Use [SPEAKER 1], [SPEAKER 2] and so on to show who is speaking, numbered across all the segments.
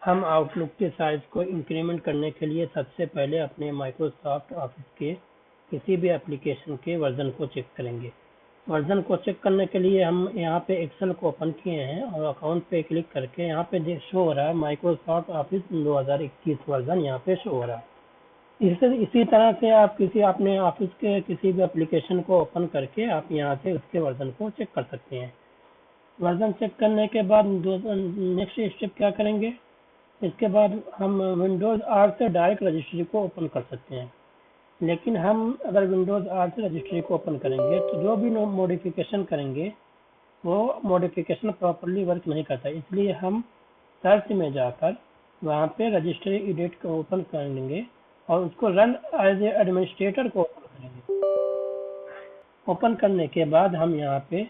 [SPEAKER 1] हम आउटलुक के साइज को इंक्रीमेंट करने के लिए सबसे पहले अपने माइक्रोसॉफ्ट ऑफिस के किसी भी एप्लीकेशन के वर्जन को चेक करेंगे। वर्जन को चेक करने के लिए हम यहाँ पे एक्सेल को ओपन किए हैं और अकाउंट पे क्लिक करके यहाँ पे शो हो रहा है माइक्रोसॉफ्ट ऑफिस 2021 वर्जन यहाँ पे शो हो रहा है। इसी तरह से आप अपने ऑफिस के किसी भी एप्लीकेशन को ओपन करके आप यहाँ से उसके वर्जन को चेक कर सकते हैं। वर्जन चेक करने के बाद नेक्स्ट स्टेप क्या करेंगे, इसके बाद हम विंडोज़ R से डायरेक्ट रजिस्ट्री को ओपन कर सकते हैं। लेकिन हम अगर विंडोज़ R से रजिस्ट्री को ओपन करेंगे तो जो भी मॉडिफिकेशन करेंगे वो मॉडिफिकेशन प्रॉपरली वर्क नहीं करता, इसलिए हम सर्च में जाकर वहाँ पे रजिस्ट्री एडिट को ओपन करेंगे और उसको रन एज ए एडमिनिस्ट्रेटर को ओपन करेंगे। ओपन करने के बाद हम यहाँ पे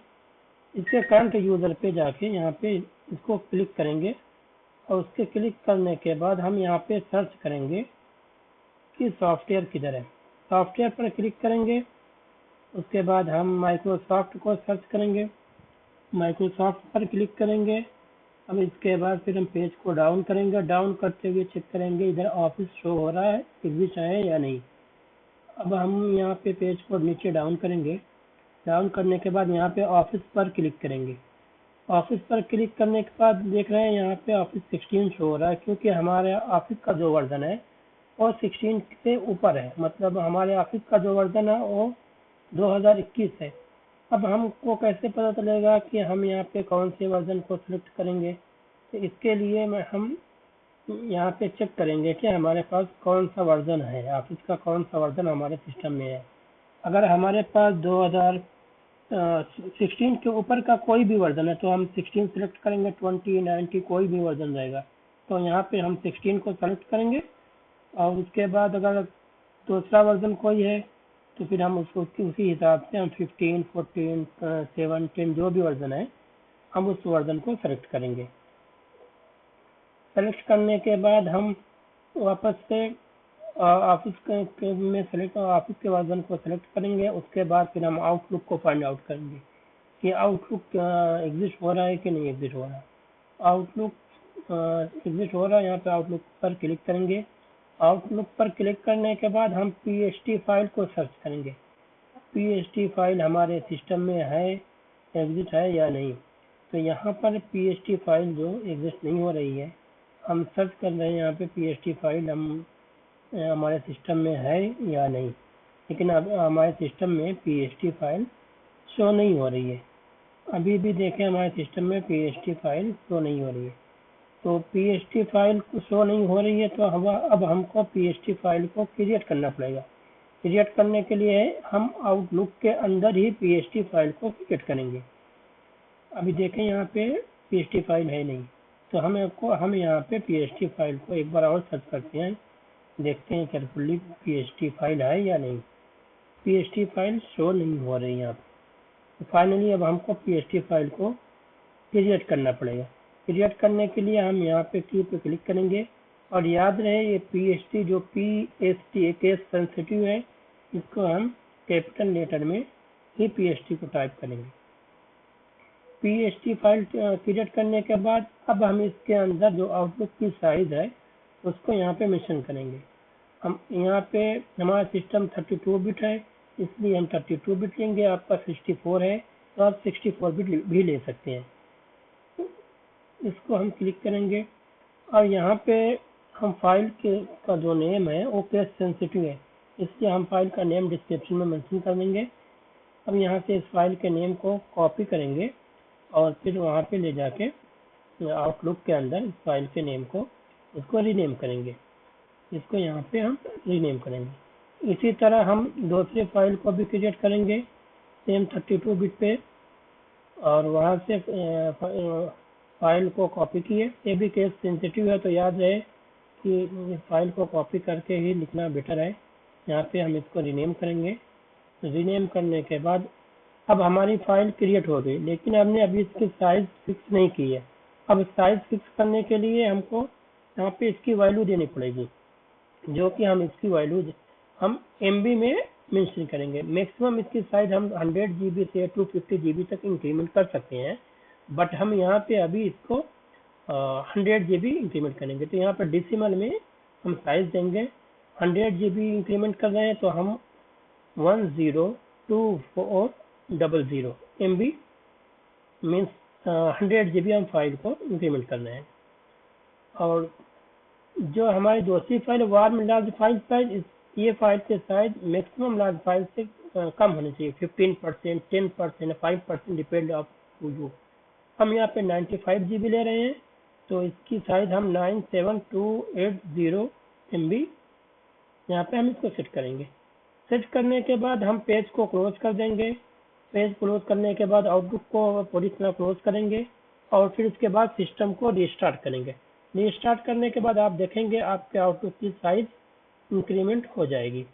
[SPEAKER 1] इसके करंट यूज़र पे जाके यहाँ पे इसको क्लिक करेंगे और उसके क्लिक करने के बाद हम यहाँ पे सर्च करेंगे कि सॉफ्टवेयर किधर है। सॉफ्टवेयर पर क्लिक करेंगे, उसके बाद हम माइक्रोसॉफ्ट को सर्च करेंगे, माइक्रोसॉफ्ट पर क्लिक करेंगे। अब इसके बाद फिर हम पेज को डाउन करेंगे, डाउन करते हुए चेक करेंगे इधर ऑफिस शो हो रहा है, एग्जिस्ट है या नहीं। अब हम यहाँ पे पेज को नीचे डाउन करेंगे, डाउन करने के बाद यहाँ पे ऑफिस पर क्लिक करेंगे। ऑफिस पर क्लिक करने के बाद देख रहे हैं यहाँ पे ऑफिस 16 शो हो रहा है, क्योंकि हमारे ऑफिस का जो वर्जन है वो 16 से ऊपर है, मतलब हमारे ऑफिस का जो वर्जन है वो 2021 है। अब हमको कैसे पता चलेगा कि हम यहाँ पे कौन से वर्जन को सिलेक्ट करेंगे, तो इसके लिए हम यहाँ पे चेक करेंगे कि हमारे पास कौन सा वर्जन है, ऑफिस का कौन सा वर्जन हमारे सिस्टम में है। अगर हमारे पास 16 के ऊपर का कोई भी वर्जन है तो हम 16 सिलेक्ट करेंगे, 20, 90 कोई भी वर्जन रहेगा तो यहाँ पे हम 16 को सेलेक्ट करेंगे। और उसके बाद अगर दूसरा वर्जन कोई है तो फिर हम उसको उसी हिसाब से हम 15, 14, 17 जो भी वर्जन है हम उस वर्जन को सेलेक्ट करेंगे। सेलेक्ट करने के बाद हम वापस से ऑफिस में सेलेक्ट ऑफिस के वर्जन को सेलेक्ट करेंगे। उसके बाद फिर हम आउटलुक को फाइंड आउट करेंगे कि आउटलुक एग्जिस्ट हो रहा है कि नहीं एग्जिस्ट हो रहा है। आउटलुक एग्जिस्ट हो रहा है, यहाँ पे आउटलुक पर क्लिक करेंगे। आउटलुक पर क्लिक करने के बाद हम PST फाइल को सर्च करेंगे, PST फाइल हमारे सिस्टम में है, एग्जिस्ट है या नहीं। तो यहाँ पर PST फाइल जो एग्जिस्ट नहीं हो रही है, हम सर्च कर रहे हैं यहाँ पे PST फाइल हमारे सिस्टम में है या नहीं, लेकिन अब हमारे सिस्टम में PST फाइल शो नहीं हो रही है। अभी भी देखें हमारे सिस्टम में PST फाइल शो नहीं हो रही है। तो PST फाइल शो नहीं हो रही है तो अब हमको PST फाइल को क्रिएट करना पड़ेगा। क्रिएट करने के लिए हम आउटलुक के अंदर ही PST फाइल को क्रिएट करेंगे। अभी देखें यहाँ पे PST फाइल है नहीं, तो हम यहाँ पे PST फाइल को एक बार और सर्च करते हैं, देखते हैं केयरफुली PST फाइल है या नहीं। PST फाइल शो नहीं हो रही यहाँ पे। तो फाइनली अब हमको PST फाइल को क्रिएट करना पड़ेगा। क्रिएट करने के लिए हम यहाँ पे की पे क्लिक करेंगे और याद रहे ये PST जो PST केस सेंसिटिव है, इसको हम कैपिटल लेटर में ही PST को टाइप करेंगे। PST फाइल क्रिएट करने के बाद अब हम इसके अंदर जो आउटलुक की साइज है उसको यहाँ पे मेंशन करेंगे। हम यहाँ पे हमारा सिस्टम 32 बिट है, इसलिए हम 32 बिट लेंगे। आपका 64 है तो आप 64 बिट भी ले सकते हैं। इसको हम क्लिक करेंगे और यहाँ पे हम फाइल का जो नेम है वो केस सेंसिटिव है, इसलिए हम फाइल का नेम डिस्क्रिप्शन में मेंशन कर देंगे। अब यहाँ से इस फाइल के नेम को कॉपी करेंगे और फिर वहाँ पे ले जाके आउटलुक के अंदर इस फाइल के नेम को उसको रीनेम करेंगे। इसको यहाँ पे हम रीनेम करेंगे। इसी तरह हम दूसरी फाइल को भी क्रिएट करेंगे सेम 32 बिट पे और वहाँ से फाइल को कॉपी किए। ये भी केस सेंसिटिव है तो याद रहे कि फाइल को कॉपी करके ही लिखना बेटर है। यहाँ पे हम इसको रीनेम करेंगे। रीनेम करने के बाद अब हमारी फाइल क्रिएट हो गई, लेकिन हमने अभी इसकी साइज फिक्स नहीं की है। अब साइज फिक्स करने के लिए हमको यहाँ पे इसकी वैल्यू देनी पड़ेगी, जो कि हम इसकी वैल्यू हम MB में मेंशन करेंगे। मैक्सिमम इसकी साइज हम 100 GB से 250 GB तक इंक्रीमेंट कर सकते हैं, बट हम यहाँ पे अभी इसको 100 GB इंक्रीमेंट करेंगे। तो यहाँ पर डेसिमल में हम साइज देंगे 100 GB इंक्रीमेंट कर रहे हैं तो हम 102400 MB मीन्स 100 GB हम फाइल को इंक्रीमेंट कर रहे हैं। और जो हमारी दूसरी file warm large file size, ये फाइल के साइज मैक्सिमम लार्ज फाइल से कम होने चाहिए, 15%, 10%, 5% डिपेंड ऑफ यू। हम यहाँ पे 95 GB ले रहे हैं तो इसकी साइज हम 97280 MB यहाँ पे हम इसको सेट करेंगे। सेट करने के बाद हम पेज को क्लोज कर देंगे। पेज क्लोज करने के बाद आउटलुक को पूरी तरह क्लोज करेंगे और फिर उसके बाद सिस्टम को रीस्टार्ट करेंगे। रीस्टार्ट करने के बाद आप देखेंगे आपके आउटलुक की साइज इंक्रीमेंट हो जाएगी।